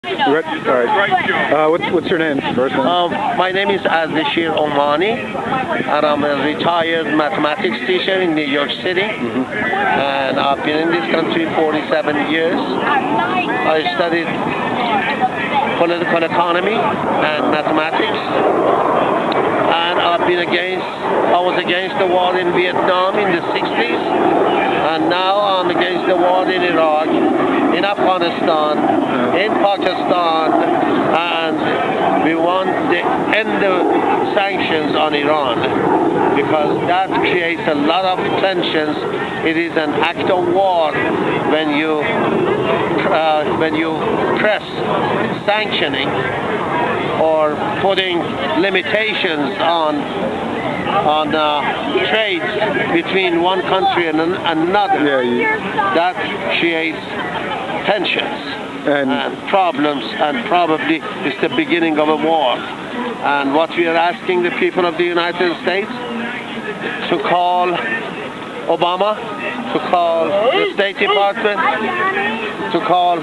All right. What's your name? First name? My name is Ardeshir Omani, and I'm a retired mathematics teacher in New York City. And I've been in this country 47 years. I studied political economy and mathematics. And I was against the war in Vietnam in the 60s. And now I'm against the war in Iraq, in Afghanistan, in Pakistan, and we want to end the sanctions on Iran because that creates a lot of tensions. It is an act of war when you press sanctioning or putting limitations on trades between one country and another. That creates tensions and problems, and probably is the beginning of a war. And what we are asking the people of the United States to call Obama, to call the State Department, to call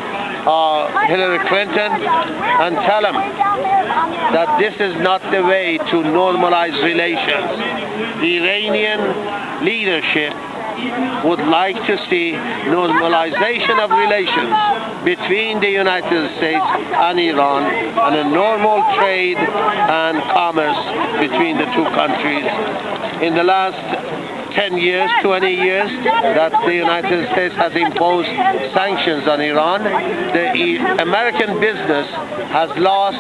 Hillary Clinton, and tell them that this is not the way to normalize relations. The Iranian leadership would like to see normalization of relations between the United States and Iran and a normal trade and commerce between the two countries. In the last 10 years, 20 years that the United States has imposed sanctions on Iran, the American business has lost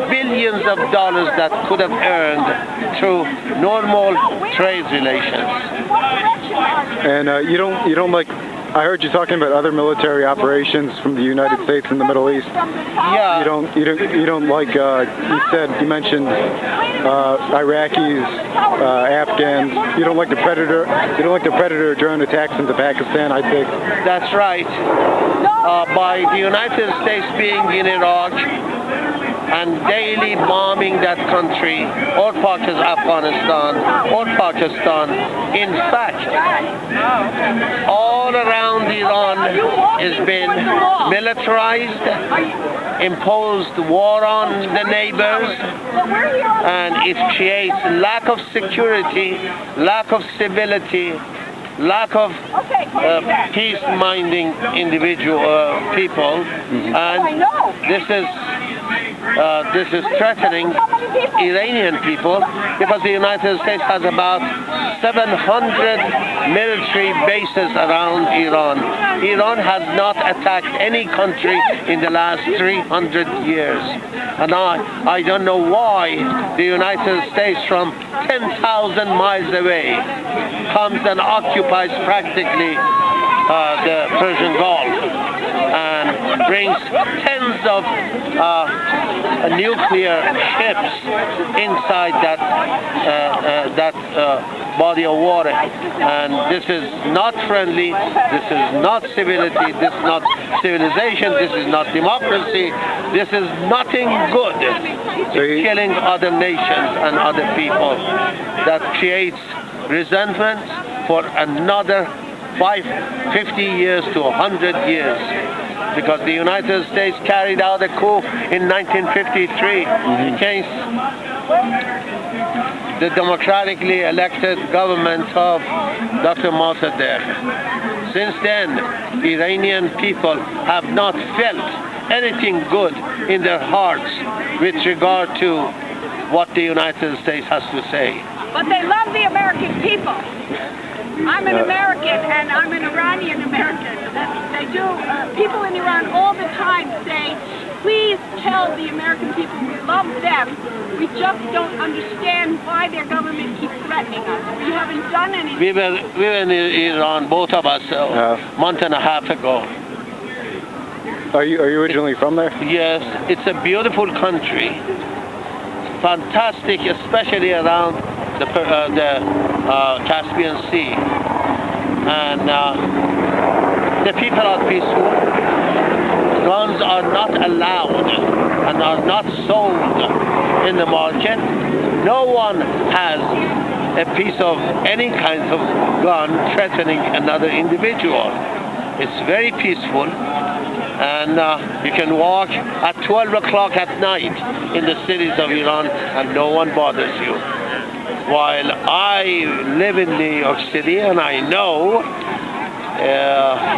billions of dollars that could have earned through normal trade relations. And you don't like. I heard you talking about other military operations from the United States in the Middle East. Yeah. You don't like. You mentioned Iraqis, Afghans. You don't like the Predator drone attacks into Pakistan, I think. That's right. By the United States being in Iraq and daily bombing that country, or Afghanistan, or Pakistan. In fact, all around Iran has been militarized, imposed war on the neighbors, and it creates lack of security, lack of civility, lack of peace-minding individual people, and this is threatening Iranian people because the United States has about 700 military bases around Iran. Iran has not attacked any country in the last 300 years. And I don't know why the United States from 10,000 miles away comes and occupies practically the Persian Gulf and brings tens of nuclear ships inside that body of water. And this is not friendly, this is not civility, this is not civilization, this is not democracy, this is nothing good. It's killing other nations and other people. That creates resentment for another 50 years to 100 years, because the United States carried out a coup in 1953 against the democratically elected government of Dr. Mossadegh. Since then, Iranian people have not felt anything good in their hearts with regard to what the United States has to say. But they love the American people. I'm an American, and I'm an Iranian American. They do. People in Iran all the time say, please tell the American people we love them. We just don't understand why their government keeps threatening us. We haven't done anything. We were in Iran, both of us, a month and a half ago. Are you originally from there? Yes, it's a beautiful country. Fantastic, especially around the Caspian Sea. And the people are peaceful. Guns are not allowed and are not sold in the market. No one has a piece of any kind of gun threatening another individual. It's very peaceful. And you can walk at 12 o'clock at night in the cities of Iran and no one bothers you. While I live in New York City and I know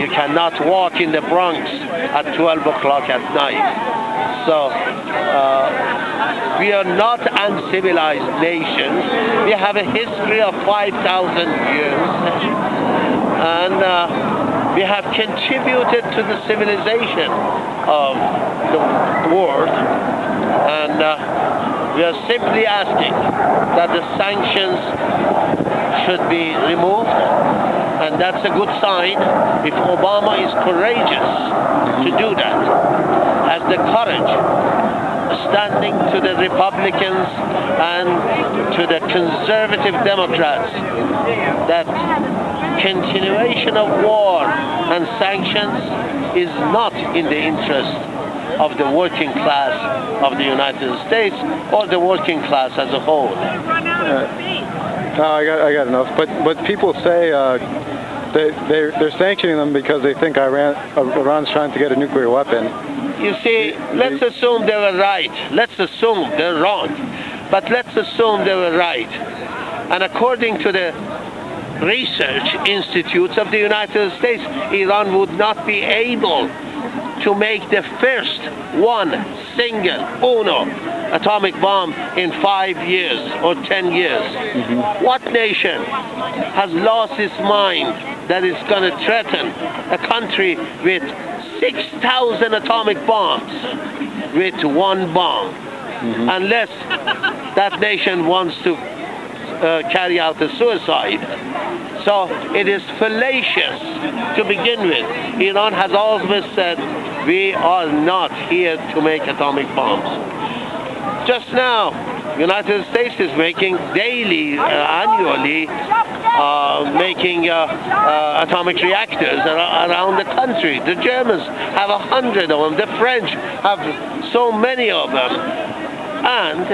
you cannot walk in the Bronx at 12 o'clock at night. So we are not uncivilized nations. We have a history of 5,000 years. And we have contributed to the civilization of the world. And we are simply asking that the sanctions should be removed. And that's a good sign if Obama is courageous to do that, has the courage standing to the Republicans and to the conservative Democrats that continuation of war and sanctions is not in the interest of the working class of the United States or the working class as a whole. No, I got enough. But people say they're sanctioning them because they think Iran's trying to get a nuclear weapon. You see, let's assume they were right. Let's assume they're wrong. But let's assume they were right. And according to the research institutes of the United States, Iran would not be able to make the first one single uno atomic bomb in 5 years or 10 years. What nation has lost its mind that it's going to threaten a country with 6,000 atomic bombs with one bomb? Unless that nation wants to carry out a suicide. So it is fallacious to begin with. Iran has always said, we are not here to make atomic bombs. Just now, United States is making daily, annually, making atomic reactors around the country. The Germans have 100 of them. The French have so many of them. And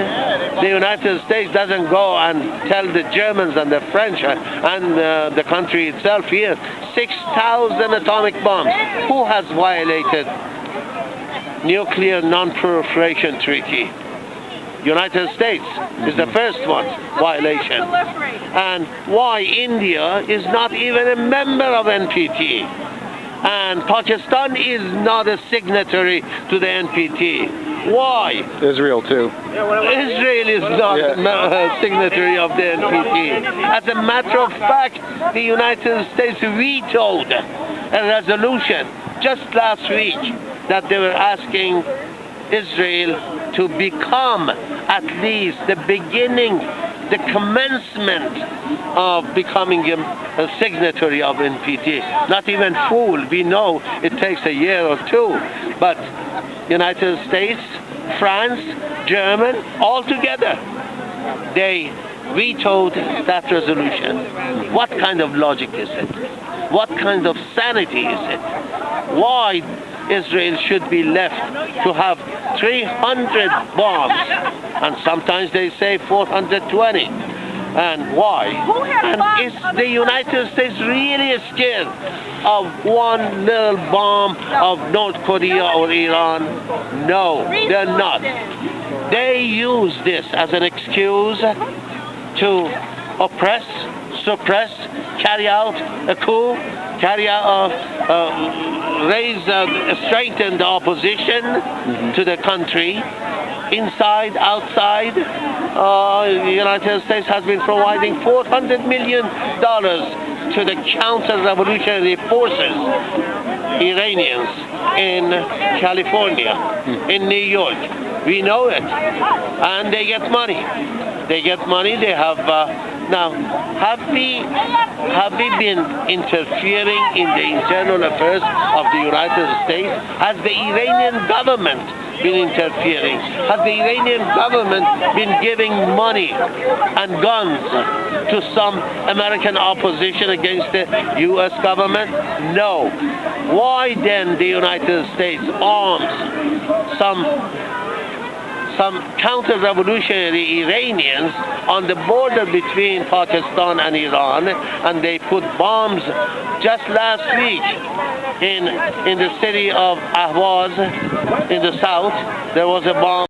the United States doesn't go and tell the Germans and the French and the country itself here, 6,000 atomic bombs. Who has violated nuclear non-proliferation treaty? United States is the first one violation. And why India is not even a member of NPT? And Pakistan is not a signatory to the NPT. Why? Israel too. Israel is not a signatory of the NPT. As a matter of fact, the United States vetoed a resolution just last week that they were asking Israel to become at least the beginning, the commencement of becoming a signatory of NPT. Not even full. We know it takes a year or two, but United States, France, German, all together, they vetoed that resolution. What kind of logic is it? What kind of sanity is it? Why Israel should be left to have 300 bombs, and sometimes they say 420. And why? And is the United States really scared of one little bomb of North Korea or Iran? No, they're not. They use this as an excuse to oppress, suppress, carry out a coup, strengthen the opposition to the country. Inside, outside, the United States has been providing $400 million to the counter-revolutionary forces, Iranians, in California, in New York. We know it. And they get money. They get money. They have... Now, have we been interfering in the internal affairs of the United States? Has the Iranian government been interfering? Has the Iranian government been giving money and guns to some American opposition against the U.S. government? No. Why then the United States arms some some counter-revolutionary Iranians on the border between Pakistan and Iran, and they put bombs just last week in the city of Ahvaz in the south. There was a bomb.